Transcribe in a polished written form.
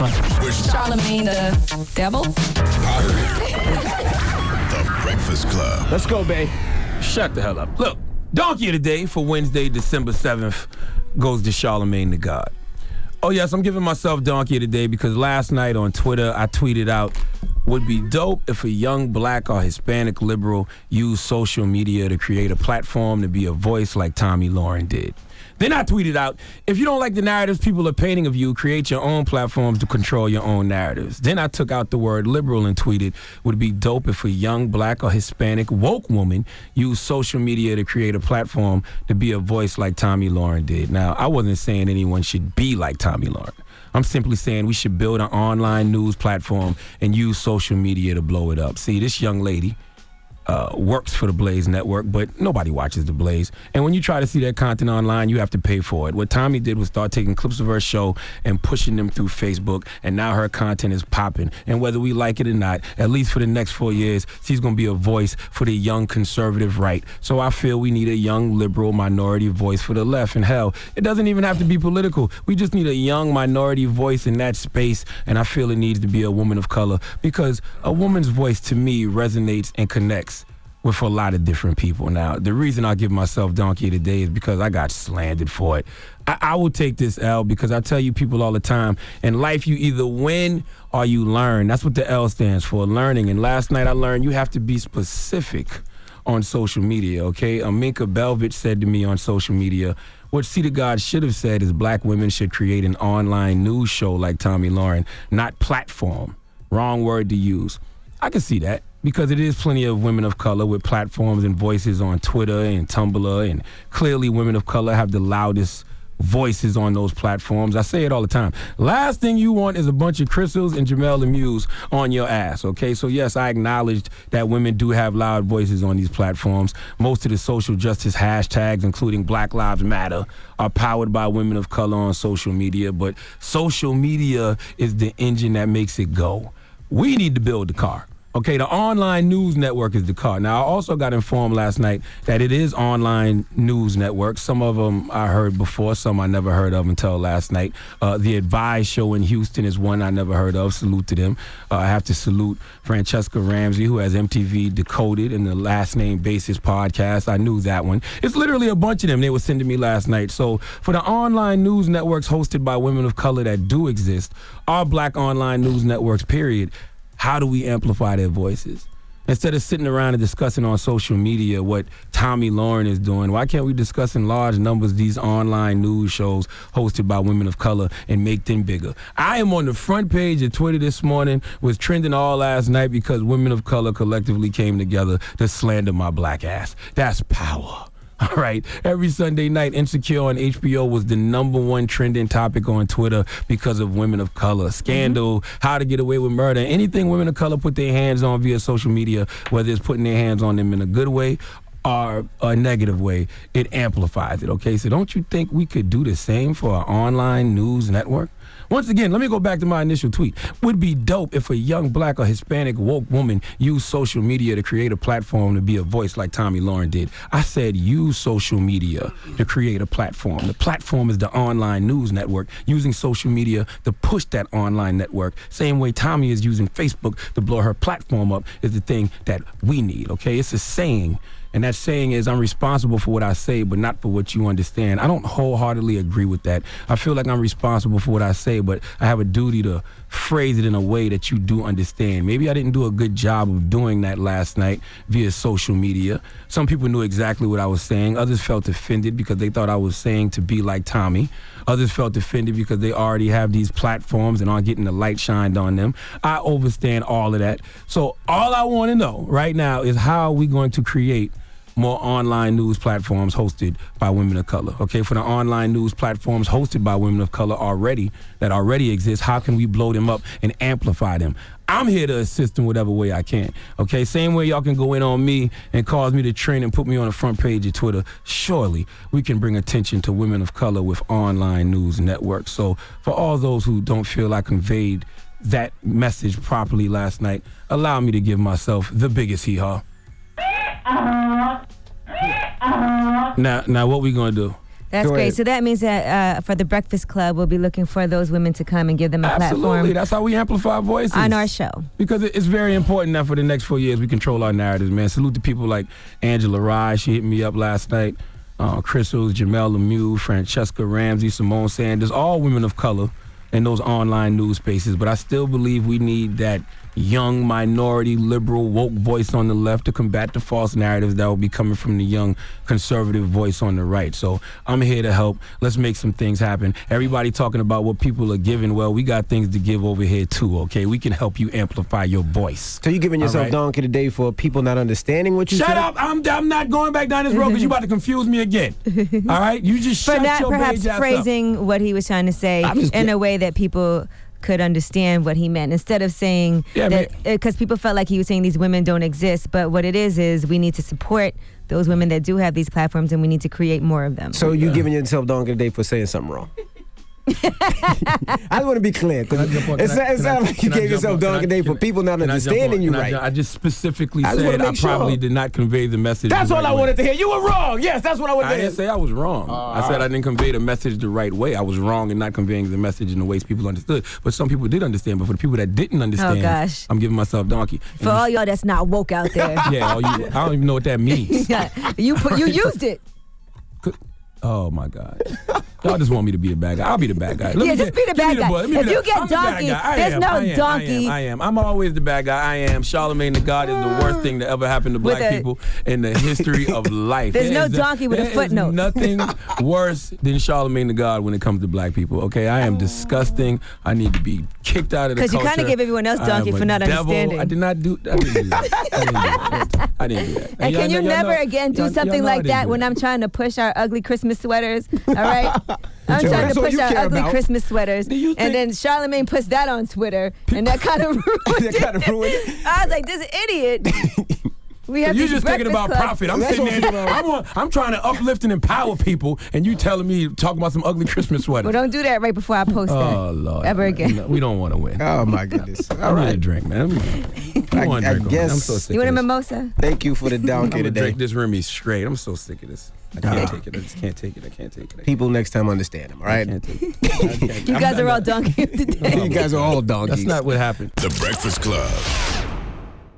Charlamagne the devil? The Breakfast Club. Let's go, babe. Shut the hell up. Look, Donkey of the Day for Wednesday, December 7th goes to Charlamagne the God. Oh, yes, I'm giving myself Donkey of the Day because last night on Twitter, I tweeted out, would be dope if a young black or Hispanic liberal used social media to create a platform to be a voice like Tommy Lauren did. Then I tweeted out, if you don't like the narratives people are painting of you, create your own platforms to control your own narratives. Then I took out the word liberal and tweeted, would be dope if a young black or Hispanic woke woman used social media to create a platform to be a voice like Tommy Lauren did. Now, I wasn't saying anyone should be like Tommy Lauren. I'm simply saying we should build an online news platform and use social media to blow it up. See, this young lady works for the Blaze Network, but nobody watches the Blaze. And when you try to see that content online, you have to pay for it. What Tommy did was start taking clips of her show and pushing them through Facebook, and now her content is popping. And whether we like it or not, at least for the next 4 years, she's going to be a voice for the young conservative right. So I feel we need a young liberal minority voice for the left. And hell, it doesn't even have to be political. We just need a young minority voice in that space, and I feel it needs to be a woman of color because a woman's voice, to me, resonates and connects with a lot of different people. Now, the reason I give myself Donkey of the Day is because I got slandered for it. I will take this L because I tell you people all the time, in life you either win or you learn. That's what the L stands for, learning. And last night I learned you have to be specific on social media, okay? Aminka Belvich said to me on social media, what See the God should have said is black women should create an online news show like Tommy Lauren, not platform. Wrong word to use. I can see that, because it is plenty of women of color with platforms and voices on Twitter and Tumblr, and clearly women of color have the loudest voices on those platforms. I say it all the time. Last thing you want is a bunch of Crystals and Jamel Amuse on your ass, okay? So yes, I acknowledged that women do have loud voices on these platforms. Most of the social justice hashtags, including Black Lives Matter, are powered by women of color on social media, but social media is the engine that makes it go. We need to build the car. Okay, the online news network is the car. Now, I also got informed last night that it is online news network. Some of them I heard before, some I never heard of until last night. The Advise show in Houston is one I never heard of. Salute to them. I have to salute Francesca Ramsey, who has MTV Decoded and the Last Name Basis podcast. I knew that one. It's literally a bunch of them they were sending me last night. So for the online news networks hosted by women of color that do exist, are black online news networks, period, how do we amplify their voices? Instead of sitting around and discussing on social media what Tommy Lauren is doing, why can't we discuss in large numbers these online news shows hosted by women of color and make them bigger? I am on the front page of Twitter this morning, was trending all last night because women of color collectively came together to slander my black ass. That's power. All right, every Sunday night, Insecure on HBO was the #1 trending topic on Twitter because of women of color. Scandal, How to Get Away with Murder, anything women of color put their hands on via social media, whether it's putting their hands on them in a good way or a negative way, it amplifies it, okay? So don't you think we could do the same for an online news network? Once again, let me go back to my initial tweet. Would be dope if a young black or Hispanic woke woman used social media to create a platform to be a voice like Tommy Lauren did. I said use social media to create a platform. The platform is the online news network, using social media to push that online network. Same way Tommy is using Facebook to blow her platform up is the thing that we need, okay? It's a saying. And that saying is, I'm responsible for what I say, but not for what you understand. I don't wholeheartedly agree with that. I feel like I'm responsible for what I say, but I have a duty to phrase it in a way that you do understand. Maybe I didn't do a good job of doing that last night via social media. Some people knew exactly what I was saying. Others felt offended because they thought I was saying to be like Tommy. Others felt offended because they already have these platforms and aren't getting the light shined on them. I understand all of that. So all I want to know right now is how are we going to create more online news platforms hosted by women of color. Okay, for the online news platforms hosted by women of color that already exist, how can we blow them up and amplify them? I'm here to assist in whatever way I can. Okay, same way y'all can go in on me and cause me to trend and put me on the front page of Twitter. Surely we can bring attention to women of color with online news networks. So for all those who don't feel I conveyed that message properly last night, allow me to give myself the biggest hee-haw. Now what we gonna do? That's Go great. ahead. So that means that for the Breakfast Club, we'll be looking for those women to come and give them a Absolutely. platform That's how we amplify voices. on our show. Because it's very important that for the next 4 years we control our narratives, man. Salute to people like Angela Rye. She hit me up last night. Crystals, Jamel Lemieux, Francesca Ramsey, Simone Sanders, all women of color in those online news spaces. But I still believe we need that young minority liberal woke voice on the left to combat the false narratives that will be coming from the young conservative voice on the right. So I'm here to help. Let's make some things happen. Everybody talking about what people are giving. Well, we got things to give over here too, okay? We can help you amplify your voice. So you giving yourself All right. donkey today for people not understanding what you Shut said? up! I'm not going back down this road because you about to confuse me again. All right? You just For shut not your perhaps beige ass up. phrasing what he was trying to say in a way that people could understand what he meant, instead of saying that, because people felt like he was saying these women don't exist, but what it is we need to support those women that do have these platforms, and we need to create more of them. So you giving yourself donkey today for saying something wrong? I want to be clear, because it sounds like you gave yourself donkey today for people not understanding you right. I just specifically I just wanna said I make sure. probably did not convey the message. That's the all right I way. wanted to hear. You were wrong. Yes, that's what I wanted to I hear. didn't say I was wrong. I said I didn't convey the message the right way. I was wrong in not conveying the message in the ways people understood. But some people did understand. But for the people that didn't understand, Oh, gosh. I'm giving myself donkey. For all y'all that's not woke out there. Yeah, I don't even know what that means. you used it. Oh my God. Y'all just want me to be a bad guy. I'll be the bad guy. Yeah, just be the bad guy. If you get donkey, there's no donkey. I am. I'm always the bad guy. I am. Charlamagne the God is the worst thing to ever happen to black people in the history of life. There's no donkey with a footnote. There's nothing worse than Charlamagne the God when it comes to black people. Okay, I am disgusting. I need to be kicked out of the culture. Because you kind of give everyone else donkey for not understanding. I didn't do that. I didn't do that. And can you never again do something like that when I'm trying to push our ugly Christmas sweaters? All right? I'm trying to push our ugly Christmas sweaters. And then Charlamagne puts that on Twitter, and that kind of ruined it. I was like, this idiot. We have you just thinking about Club. profit. I'm sitting there. I'm trying to uplift and empower people, and you telling me talking about some ugly Christmas sweaters. Well, don't do that right before I post that. Oh Lord, ever again. No, we don't want to win. Oh my goodness! All right, drink, man. I guess. I'm so sick. You want a of this. mimosa? Thank you for the I'm donkey gonna today. drink this Remy straight. I'm so sick of this. I can't take it. I just can't take it. I can't take it. People next time understand them, all right? I can't take it. You guys are all donkey of the day. You guys are all donkeys. That's not what happened. The Breakfast Club.